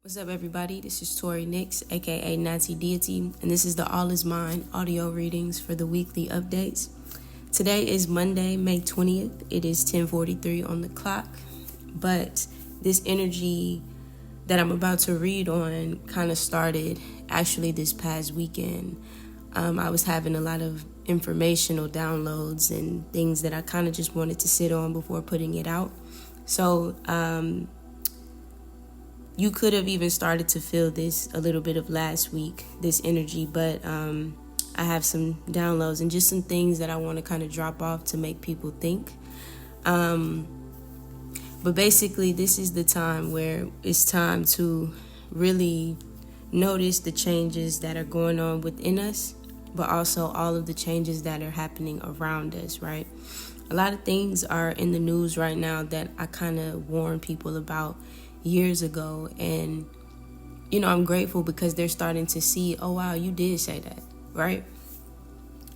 What's up, everybody? This is Tori Nix, aka Nancy Deity, and this is the All Is Mine audio readings for the weekly updates. Today is Monday, May 20th. It is 10:43 on the clock, but this energy that I'm about to read on kind of started actually this past weekend. I was having a lot of informational downloads and things that I kind of just wanted to sit on before putting it out. So, you could have even started to feel this a little bit of last week, this energy, but I have some downloads and just some things that I want to kind of drop off to make people think. But basically, this is the time where it's time to really notice the changes that are going on within us, but also all of the changes that are happening around us, right? A lot of things are in the news right now that I kind of warned people about years ago, and I'm grateful because they're starting to see, oh wow, you did say that, right?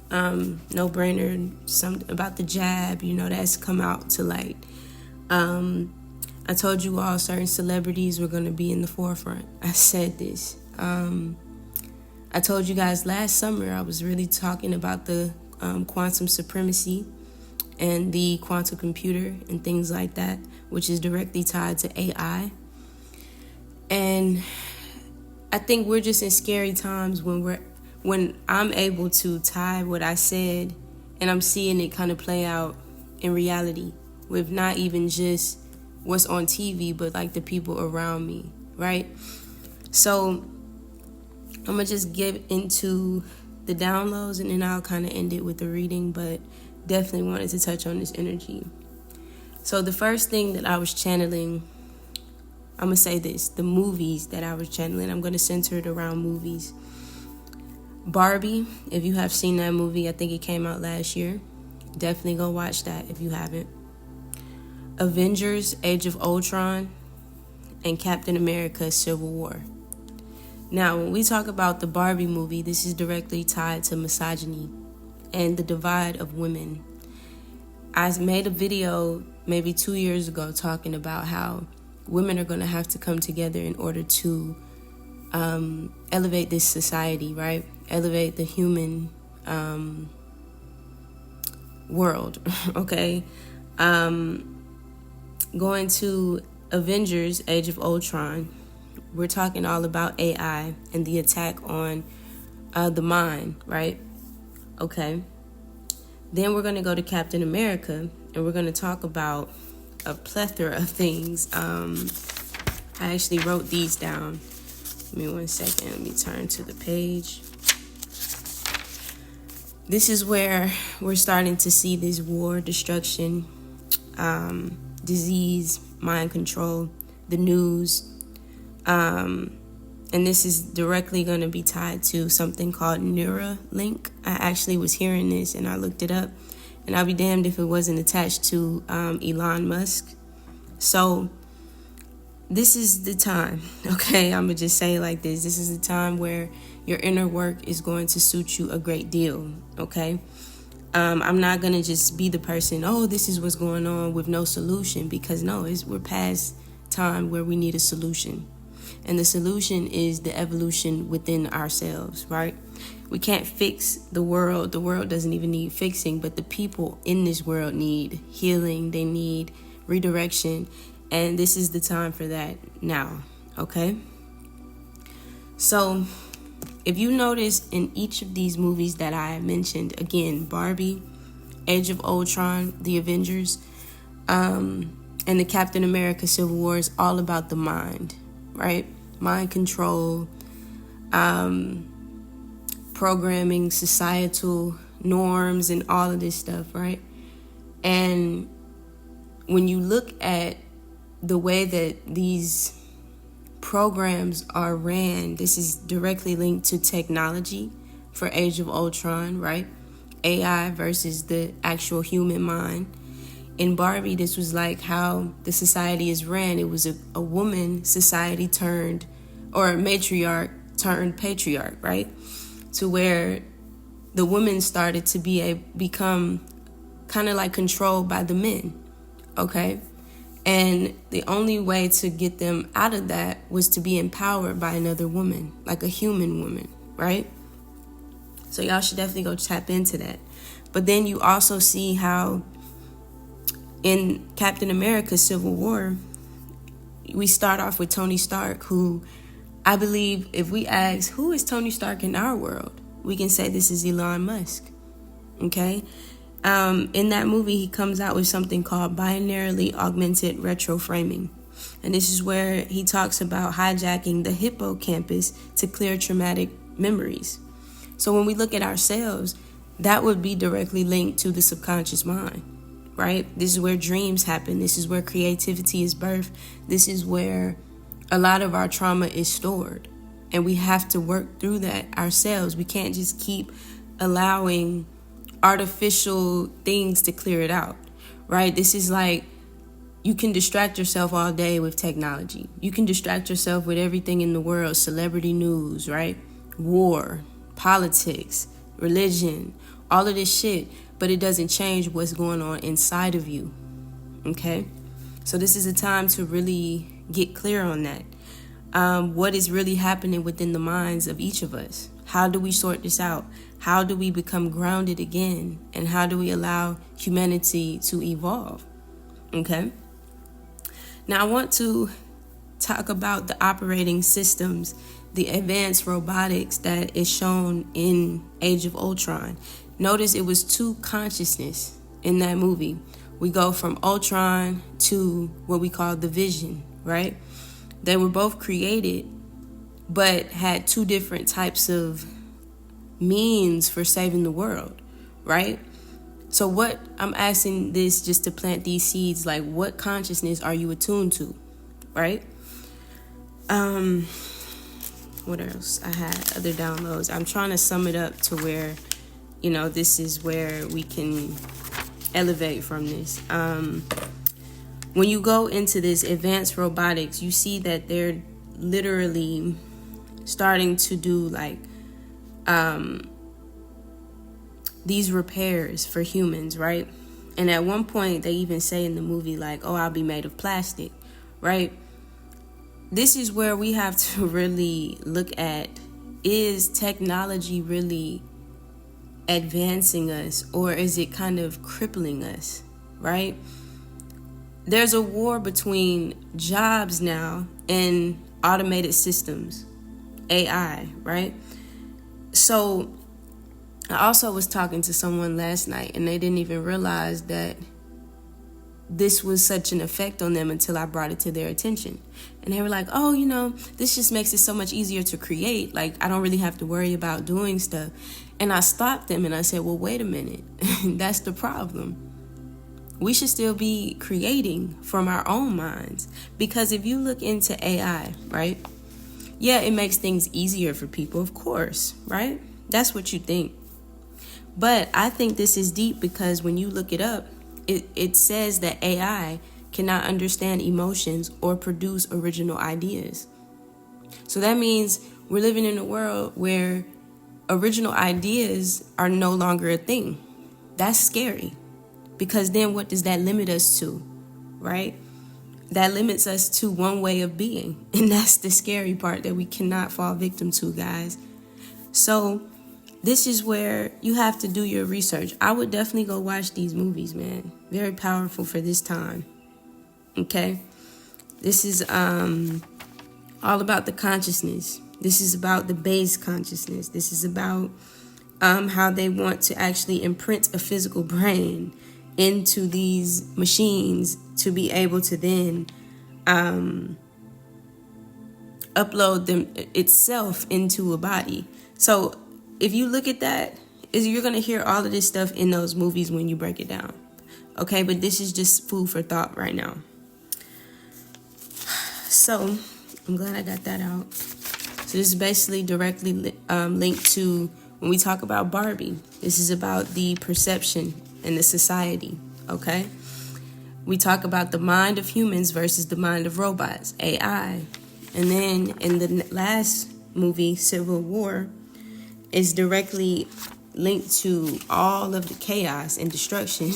No brainer. Something about the jab, that's come out to light. I told you all certain celebrities were going to be in the forefront. I said this. I told you guys last summer I was really talking about the quantum supremacy and the quantum computer and things like that, which is directly tied to AI. And I think we're just in scary times when I'm able to tie what I said and I'm seeing it kind of play out in reality with not even just what's on TV, but like the people around me, right? So I'm gonna just get into the downloads and then I'll kind of end it with the reading, but definitely wanted to touch on this energy. So the first thing that I was channeling, I'm going to say this, the movies that I was channeling, I'm going to center it around movies. Barbie, if you have seen that movie, I think it came out last year. Definitely go watch that if you haven't. Avengers, Age of Ultron, and Captain America, Civil War. Now, when we talk about the Barbie movie, this is directly tied to misogyny and the divide of women. I made a video maybe 2 years ago talking about how women are going to have to come together in order to elevate this society, right? Elevate the human world, okay? Going to Avengers, Age of Ultron, we're talking all about AI and the attack on the mind, right? Okay. Then we're going to go to Captain America, and we're going to talk about a plethora of things. I actually wrote these down. Give me 1 second. Let me turn to the page. This is where we're starting to see this war, destruction, disease, mind control, the news. And this is directly going to be tied to something called Neuralink. I actually was hearing this and I looked it up. And I'll be damned if it wasn't attached to Elon Musk. So this is the time, okay? I'm going to just say it like this. This is the time where your inner work is going to suit you a great deal, okay? I'm not going to just be the person, oh, this is what's going on with no solution. Because no, we're past time where we need a solution. And the solution is the evolution within ourselves, right? We can't fix the world. The world doesn't even need fixing, but the people in this world need healing. They need redirection. And this is the time for that now, okay? So if you notice in each of these movies that I mentioned, again, Barbie, Age of Ultron, The Avengers, and the Captain America Civil War is all about the mind, right? Mind control, programming, societal norms, and all of this stuff, right? And when you look at the way that these programs are ran, this is directly linked to technology for Age of Ultron, right? AI versus the actual human mind. In Barbie, this was like how the society is ran. It was a woman society turned, or a matriarch turned patriarch, right? To where the women started to become kind of like controlled by the men, okay? And the only way to get them out of that was to be empowered by another woman, like a human woman, right? So y'all should definitely go tap into that. But then you also see how in Captain America Civil War, we start off with Tony Stark, who I believe if we ask, who is Tony Stark in our world? We can say this is Elon Musk, okay? In that movie, he comes out with something called binarily augmented retroframing. And this is where he talks about hijacking the hippocampus to clear traumatic memories. So when we look at ourselves, that would be directly linked to the subconscious mind, right? This is where dreams happen. This is where creativity is birthed. This is where a lot of our trauma is stored. And we have to work through that ourselves. We can't just keep allowing artificial things to clear it out, right? This is like, you can distract yourself all day with technology. You can distract yourself with everything in the world, celebrity news, right? War, politics, religion, all of this shit, but it doesn't change what's going on inside of you, okay? So this is a time to really get clear on that. What is really happening within the minds of each of us? How do we sort this out? How do we become grounded again? And how do we allow humanity to evolve? Okay. Now I want to talk about the operating systems, the advanced robotics that is shown in Age of Ultron. Notice it was two consciousness in that movie. We go from Ultron to what we call the Vision, right? They were both created, but had two different types of means for saving the world, right? So what I'm asking this just to plant these seeds, like what consciousness are you attuned to, right? What else? I had other downloads. I'm trying to sum it up to where, this is where we can elevate from this. When you go into this advanced robotics, you see that they're literally starting to do like these repairs for humans, right? And at one point they even say in the movie like, oh, I'll be made of plastic, right? This is where we have to really look at, is technology really advancing us, or is it kind of crippling us, right? There's a war between jobs now and automated systems, AI, right? So I also was talking to someone last night and they didn't even realize that this was such an effect on them until I brought it to their attention. And they were like, oh, this just makes it so much easier to create. Like, I don't really have to worry about doing stuff. And I stopped them and I said, well, wait a minute. That's the problem. We should still be creating from our own minds. Because if you look into AI, right? Yeah, it makes things easier for people, of course, right? That's what you think. But I think this is deep because when you look it up, it says that AI cannot understand emotions or produce original ideas. So that means we're living in a world where original ideas are no longer a thing. That's scary. Because then what does that limit us to, right? That limits us to one way of being. And that's the scary part that we cannot fall victim to, guys. So this is where you have to do your research. I would definitely go watch these movies, man. Very powerful for this time. Okay? This is all about the consciousness. This is about the base consciousness. This is about how they want to actually imprint a physical brain into these machines to be able to then upload them itself into a body. So if you look at that, you're going to hear all of this stuff in those movies when you break it down. Okay, but this is just food for thought right now. So I'm glad I got that out. So this is basically directly linked to when we talk about Barbie. This is about the perception and the society, okay? We talk about the mind of humans versus the mind of robots, AI. And then in the last movie, Civil War, is directly linked to all of the chaos and destruction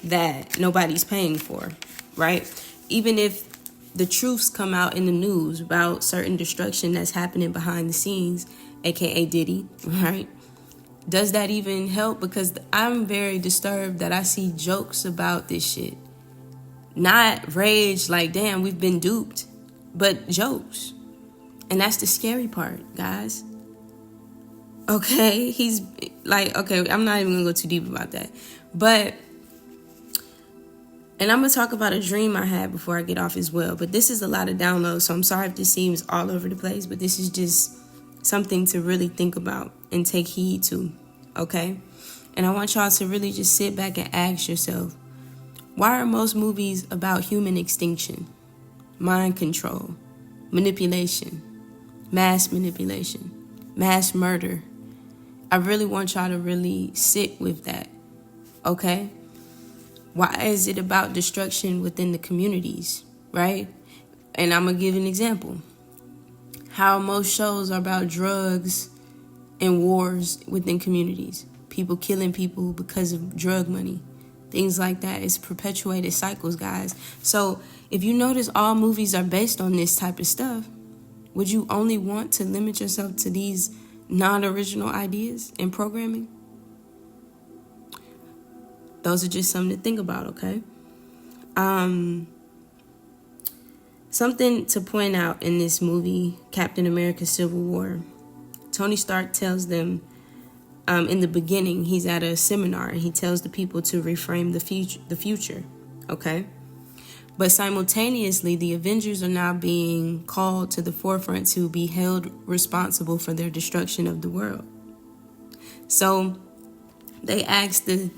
that nobody's paying for, right? even if the truths come out in the news about certain destruction that's happening behind the scenes, aka Diddy, right? Does that even help? Because I'm very disturbed that I see jokes about this shit. Not rage like, damn, we've been duped, but jokes. And that's the scary part, guys. Okay, he's like, okay, I'm not even gonna go too deep about that. But, and I'm gonna talk about a dream I had before I get off as well. But this is a lot of downloads, so I'm sorry if this seems all over the place, but this is just something to really think about and take heed to, okay? And I want y'all to really just sit back and ask yourself, why are most movies about human extinction, mind control, manipulation, mass murder? I really want y'all to really sit with that, okay? Why is it about destruction within the communities, right? And I'm going to give an example. How most shows are about drugs and wars within communities. People killing people because of drug money. Things like that. It's perpetuated cycles, guys. So if you notice all movies are based on this type of stuff, would you only want to limit yourself to these non-original ideas and programming? Those are just something to think about, okay? Something to point out in this movie, Captain America Civil War. Tony Stark tells them in the beginning, he's at a seminar and he tells the people to reframe the future, okay? But simultaneously, the Avengers are now being called to the forefront to be held responsible for their destruction of the world. So they asked the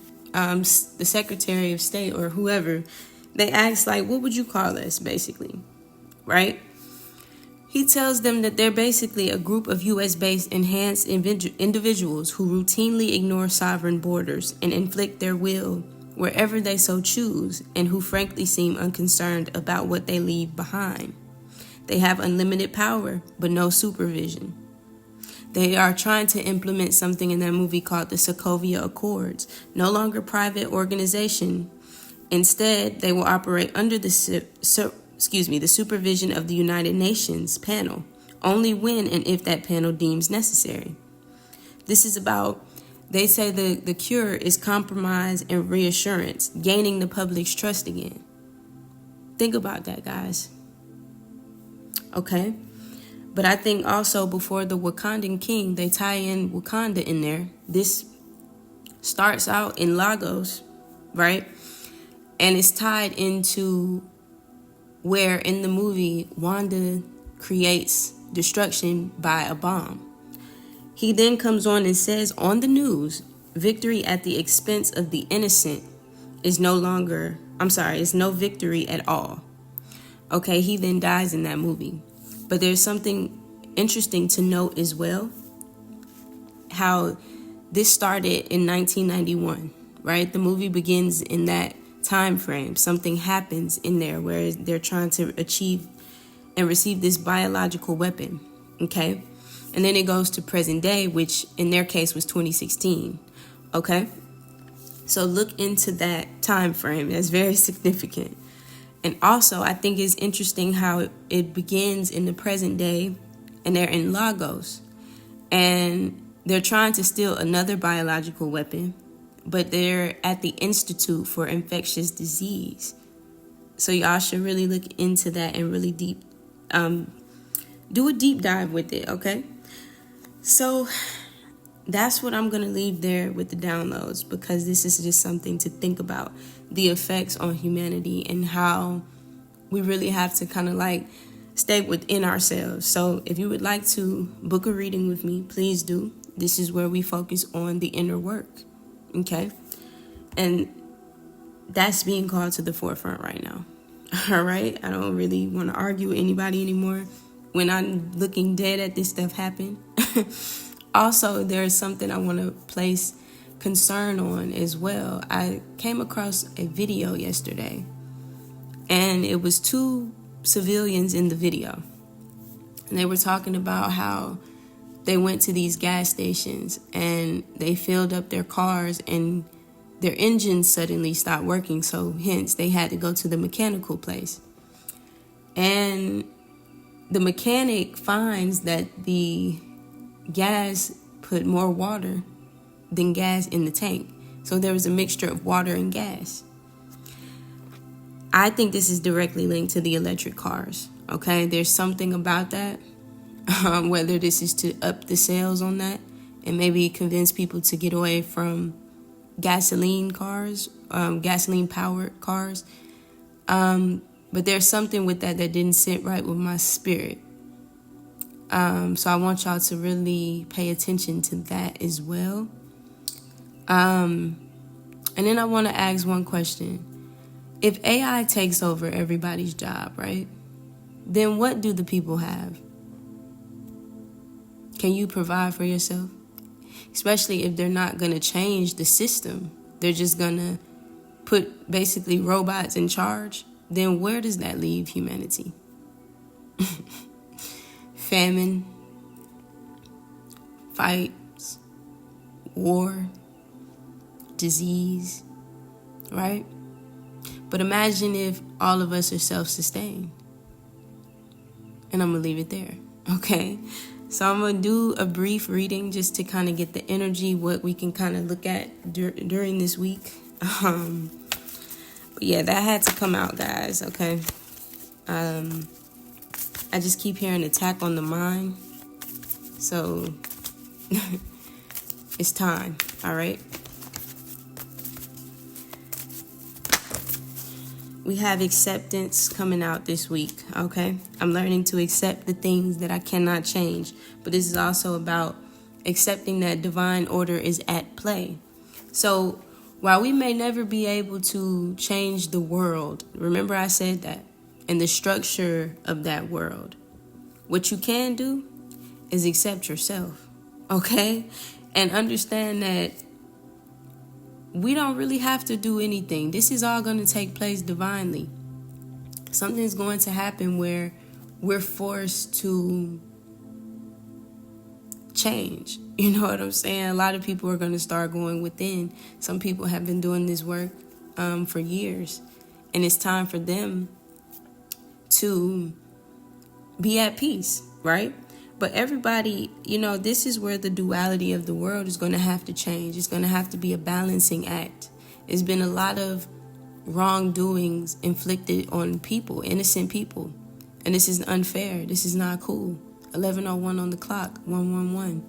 Secretary of State or whoever, they asked, like, what would you call us, basically, right? He tells them that they're basically a group of U.S.-based enhanced individuals who routinely ignore sovereign borders and inflict their will wherever they so choose, and who frankly seem unconcerned about what they leave behind. They have unlimited power, but no supervision. They are trying to implement something in that movie called the Sokovia Accords, no longer private organization. Instead, they will operate under the supervision of the United Nations panel, only when and if that panel deems necessary. This is about, they say the cure is compromise and reassurance, gaining the public's trust again. Think about that, guys. Okay? But I think also before the Wakandan king, they tie in Wakanda in there. This starts out in Lagos, right? And it's tied into where in the movie Wanda creates destruction by a bomb. He then comes on and says on the news, victory at the expense of the innocent is it's no victory at all. Okay, he then dies in that movie. But there's something interesting to note as well, how this started in 1991, right? The movie begins in that time frame. Something happens in there where they're trying to achieve and receive this biological weapon, okay? And then it goes to present day, which in their case was 2016, okay? So look into that time frame. That's very significant. And also, I think it's interesting how it begins in the present day, and they're in Lagos, and they're trying to steal another biological weapon, but they're at the Institute for Infectious Disease. So y'all should really look into that and really do a deep dive with it, okay? So that's what I'm going to leave there with the downloads, because this is just something to think about, the effects on humanity and how we really have to kind of like stay within ourselves. So if you would like to book a reading with me, please do. This is where we focus on the inner work, okay? And that's being called to the forefront right now, all right? I don't really want to argue with anybody anymore when I'm looking dead at this stuff happen. Also, there's something I want to place concern on as well. I came across a video yesterday, and it was two civilians in the video. And they were talking about how they went to these gas stations and they filled up their cars and their engines suddenly stopped working. So hence they had to go to the mechanical place. And the mechanic finds that the gas put more water than gas in the tank. So there was a mixture of water and gas. I think this is directly linked to the electric cars. Okay, there's something about that. Whether this is to up the sales on that and maybe convince people to get away from gasoline cars, gasoline powered cars. But there's something with that didn't sit right with my spirit. So I want y'all to really pay attention to that as well. And then I want to ask one question. If AI takes over everybody's job, right? Then what do the people have? Can you provide for yourself? Especially if they're not going to change the system. They're just going to put basically robots in charge. Then where does that leave humanity? Famine, fights, war, disease, right? But imagine if all of us are self-sustained. And I'm going to leave it there, okay? So I'm going to do a brief reading just to kind of get the energy, what we can kind of look at during this week. But yeah, that had to come out, guys, okay? I just keep hearing attack on the mind. So it's time, all right? We have acceptance coming out this week, okay? I'm learning to accept the things that I cannot change. But this is also about accepting that divine order is at play. So while we may never be able to change the world, remember I said that, and the structure of that world, what you can do is accept yourself, okay? And understand that we don't really have to do anything. This is all going to take place divinely. Something's going to happen where we're forced to change. You know what I'm saying? A lot of people are going to start going within. Some people have been doing this work for years. And it's time for them to be at peace, right? But everybody, this is where the duality of the world is going to have to change. It's going to have to be a balancing act. There's been a lot of wrongdoings inflicted on people, innocent people. And this is unfair. This is not cool. 11:01 on the clock, 111.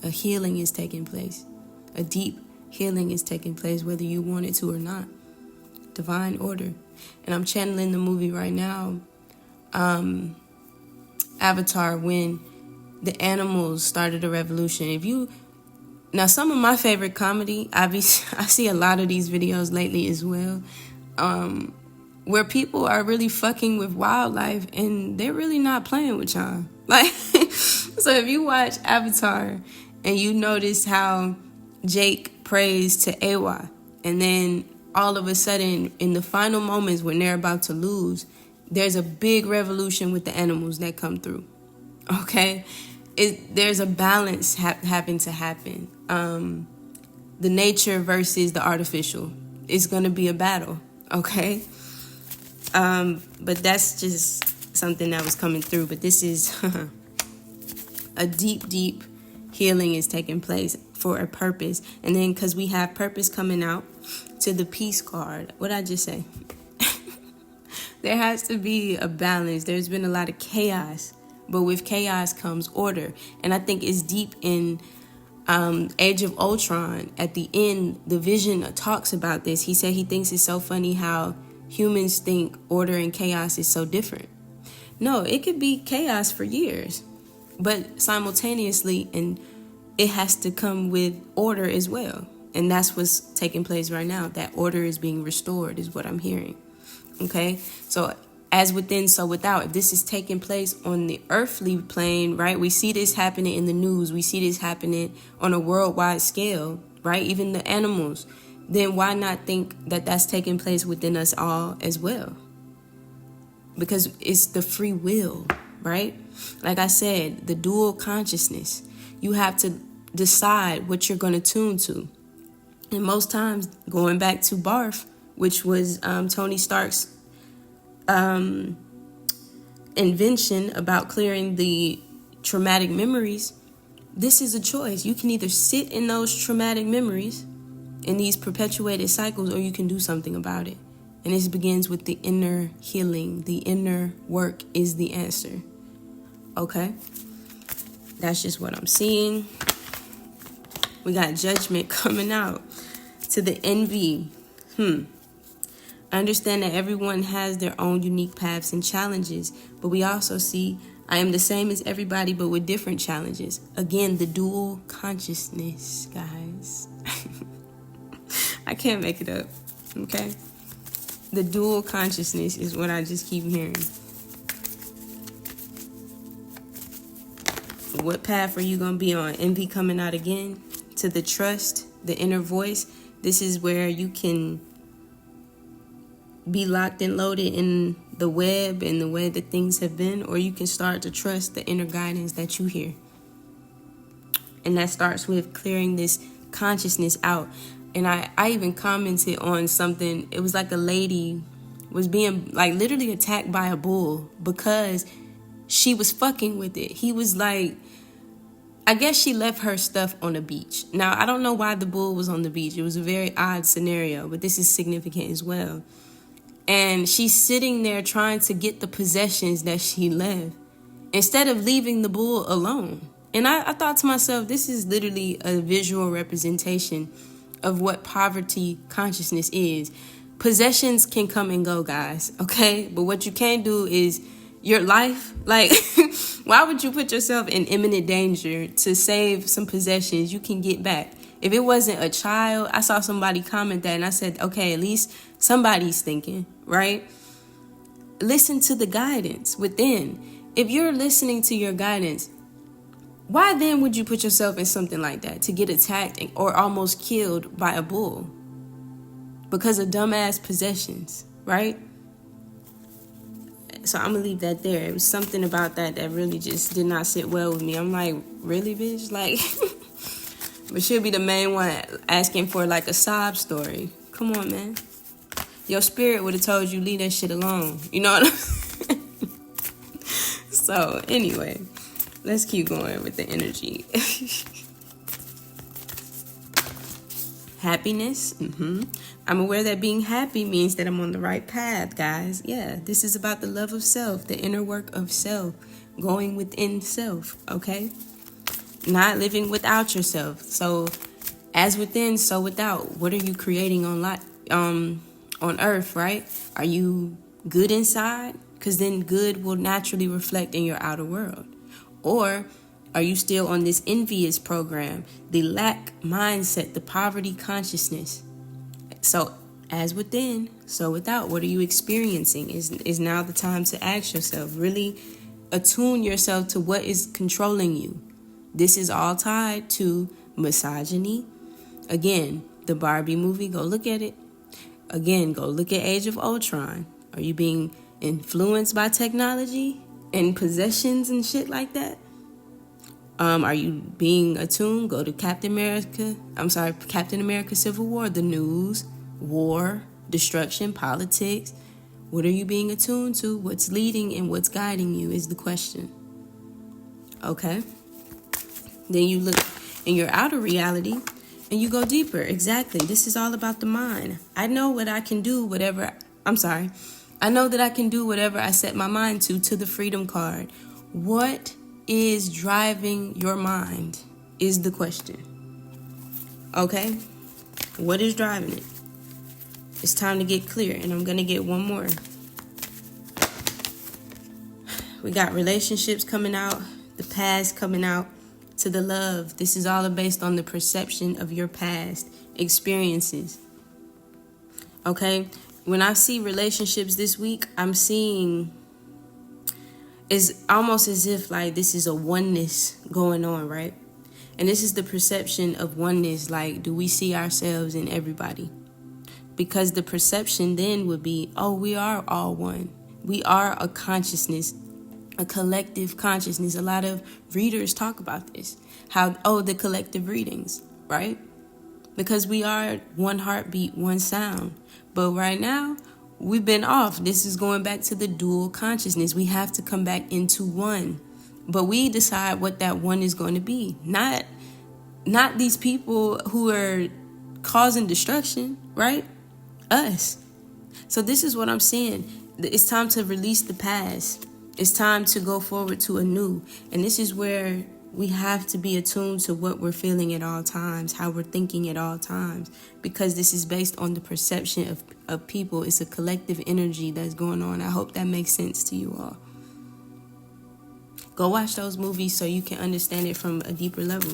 A healing is taking place. A deep healing is taking place, whether you want it to or not. Divine order. And I'm channeling the movie right now, Avatar, when the animals started a revolution. Now some of my favorite comedy, I see a lot of these videos lately as well, where people are really fucking with wildlife and they're really not playing with y'all. Like, so if you watch Avatar and you notice how Jake prays to Awa, and then all of a sudden in the final moments when they're about to lose, there's a big revolution with the animals that come through. Okay? There's a balance having to happen. The nature versus the artificial. It's going to be a battle. Okay? But that's just something that was coming through. But this is a deep, deep healing is taking place for a purpose. And then because we have purpose coming out to the peace card. What did I just say? There has to be a balance. There's been a lot of chaos. But with chaos comes order. And I think it's deep in Age of Ultron. At the end, the Vision talks about this. He said he thinks it's so funny how humans think order and chaos is so different. No, it could be chaos for years. But simultaneously, and it has to come with order as well. And that's what's taking place right now. That order is being restored is what I'm hearing. Okay? So as within, so without. If this is taking place on the earthly plane, right? We see this happening in the news. We see this happening on a worldwide scale, right? Even the animals. Then why not think that that's taking place within us all as well? Because it's the free will, right? Like I said, the dual consciousness. You have to decide what you're going to tune to. And most times, going back to Barf, which was Tony Stark's invention about clearing the traumatic memories, this is a choice. You can either sit in those traumatic memories, in these perpetuated cycles, or you can do something about it. And this begins with the inner healing. The inner work is the answer. Okay? That's just what I'm seeing. We got judgment coming out to the envy. I understand that everyone has their own unique paths and challenges, but we also see I am the same as everybody, but with different challenges. Again, the dual consciousness, guys. I can't make it up, okay? The dual consciousness is what I just keep hearing. What path are you going to be on? Envy coming out again. To the trust, the inner voice. This is where you can be locked and loaded in the web and the way that things have been, or you can start to trust the inner guidance that you hear. And that starts with clearing this consciousness out. And I even commented on something. It was like a lady was being like literally attacked by a bull because she was fucking with it. He was like, I guess she left her stuff on the beach. Now, I don't know why the bull was on the beach. It was a very odd scenario, but this is significant as well. And she's sitting there trying to get the possessions that she left instead of leaving the bull alone. And I thought to myself, this is literally a visual representation of what poverty consciousness is. Possessions can come and go, guys, okay? But what you can't do is your life. Like, why would you put yourself in imminent danger to save some possessions you can get back? If it wasn't a child, I saw somebody comment that and I said, okay, at least somebody's thinking, right? Listen to the guidance within. If you're listening to your guidance, why then would you put yourself in something like that to get attacked or almost killed by a bull? Because of dumbass possessions, right? So I'm going to leave that there. It was something about that really just did not sit well with me. I'm like, really, bitch? Like, but she'll be the main one asking for like a sob story. Come on, man. Your spirit would have told you, leave that shit alone. You know what I'm saying? So, anyway. Let's keep going with the energy. Happiness. I'm aware that being happy means that I'm on the right path, guys. Yeah, this is about the love of self, the inner work of self, going within self, okay? Not living without yourself. So, as within, so without. What are you creating on earth, right? Are you good inside? Because then good will naturally reflect in your outer world. Or are you still on this envious program, the lack mindset, the poverty consciousness? So as within, so without. What are you experiencing? Is now the time to ask yourself, really attune yourself to what is controlling you. This is all tied to misogyny. Again, the Barbie movie, go look at it. Again, go look at Age of Ultron. Are you being influenced by technology and possessions and shit like that? Are you being attuned? Go to Captain America Civil War, the news, war, destruction, politics. What are you being attuned to? What's leading and what's guiding you is the question. Okay? Then you look in your outer reality and you go deeper. Exactly. This is all about the mind. I know that I can do whatever I set my mind to the freedom card. What is driving your mind is the question. Okay? What is driving it? It's time to get clear, and I'm going to get one more. We got relationships coming out, the past coming out, to the love. This is all based on the perception of your past experiences. Okay? When I see relationships this week, I'm seeing it's almost as if like this is a oneness going on, right? And this is the perception of oneness. Like, do we see ourselves in everybody? Because the perception then would be, oh, we are all one. We are a consciousness, a collective consciousness. A lot of readers talk about this. The collective readings, right? Because we are one heartbeat, one sound. But right now, we've been off. This is going back to the dual consciousness. We have to come back into one. But we decide what that one is going to be. Not these people who are causing destruction, right? Us. So this is what I'm saying. It's time to release the past. It's time to go forward to a new. And this is where we have to be attuned to what we're feeling at all times, how we're thinking at all times, because this is based on the perception of people. It's a collective energy that's going on. I hope that makes sense to you all. Go watch those movies so you can understand it from a deeper level.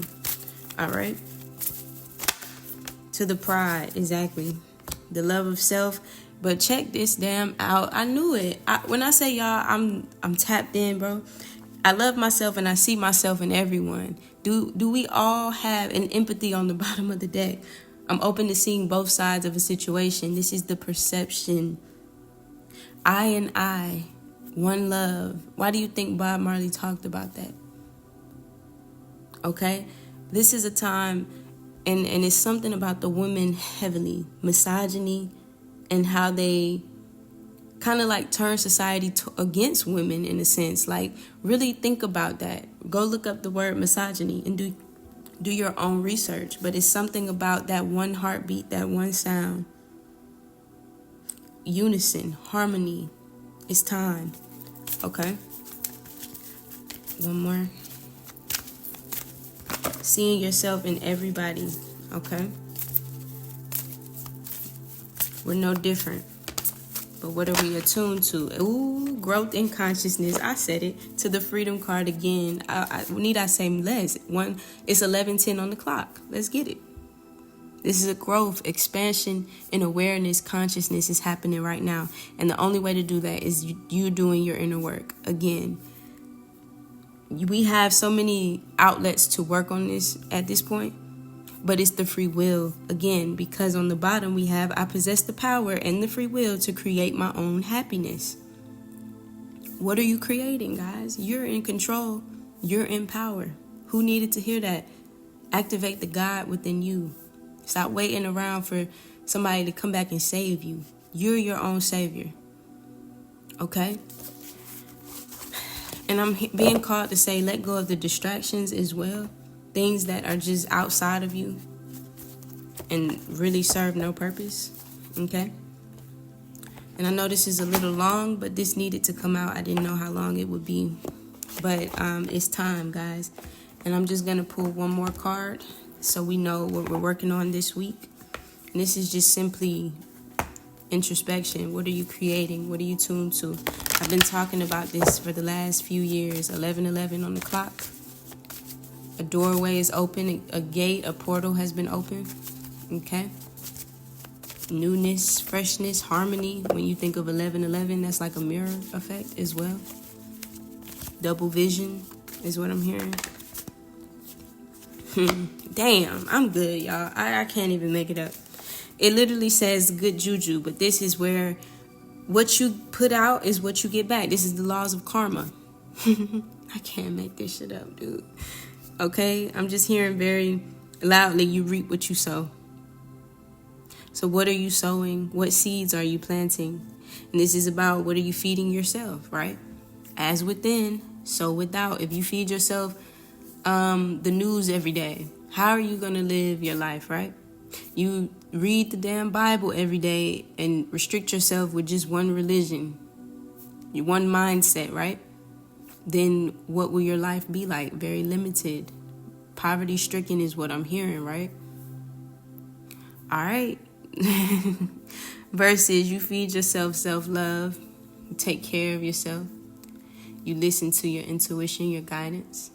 All right? To the pride, exactly. The love of self. But check this damn out. I knew it. When I say y'all, I'm tapped in, bro. I love myself and I see myself in everyone. Do we all have an empathy on the bottom of the deck? I'm open to seeing both sides of a situation. This is the perception. I and I, one love. Why do you think Bob Marley talked about that? Okay? This is a time, and it's something about the women heavily. Misogyny and how they kind of like turn society against women in a sense. Like, really think about that. Go look up the word misogyny and do your own research. But it's something about that one heartbeat, that one sound. Unison, harmony. It's time. Okay? One more. Seeing yourself in everybody. Okay? We're no different. But what are we attuned to? Ooh, growth in consciousness. I said it. To the freedom card again. Need I say less? It's 11:10 on the clock. Let's get it. This is a growth, expansion, and awareness. Consciousness is happening right now. And the only way to do that is you doing your inner work. Again, we have so many outlets to work on this at this point. But it's the free will, again, because on the bottom we have, I possess the power and the free will to create my own happiness. What are you creating, guys? You're in control. You're in power. Who needed to hear that? Activate the God within you. Stop waiting around for somebody to come back and save you. You're your own savior. Okay? And I'm being called to say, let go of the distractions as well. Things that are just outside of you and really serve no purpose. Okay? And I know this is a little long, but this needed to come out. I didn't know how long it would be. But it's time, guys. And I'm just going to pull one more card so we know what we're working on this week. And this is just simply introspection. What are you creating? What are you tuned to? I've been talking about this for the last few years. 11:11 on the clock. A doorway is open, a gate, a portal has been opened. Okay? Newness, freshness, harmony. When you think of 11:11, that's like a mirror effect as well. Double vision is what I'm hearing. Damn, I'm good, y'all. I can't even make it up. It literally says good juju, but this is where what you put out is what you get back. This is the laws of karma. I can't make this shit up, dude. Okay? I'm just hearing very loudly, you reap what you sow. So what are you sowing? What seeds are you planting? And this is about what are you feeding yourself, right? As within, so without. If you feed yourself the news every day, how are you going to live your life, right? You read the damn Bible every day and restrict yourself with just one religion, one mindset, right? Then what will your life be like? Very limited. Poverty-stricken is what I'm hearing, right? All right. Versus you feed yourself self-love. You take care of yourself. You listen to your intuition, your guidance.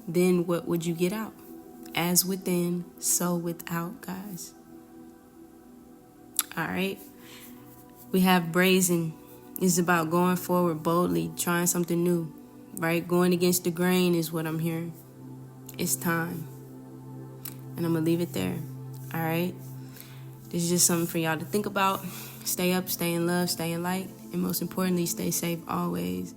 Then what would you get out? As within, so without, guys. All right. We have brazen. It's about going forward boldly, trying something new, right? Going against the grain is what I'm hearing. It's time. And I'm going to leave it there. All right. This is just something for y'all to think about. Stay up, stay in love, stay in light, and most importantly, stay safe always.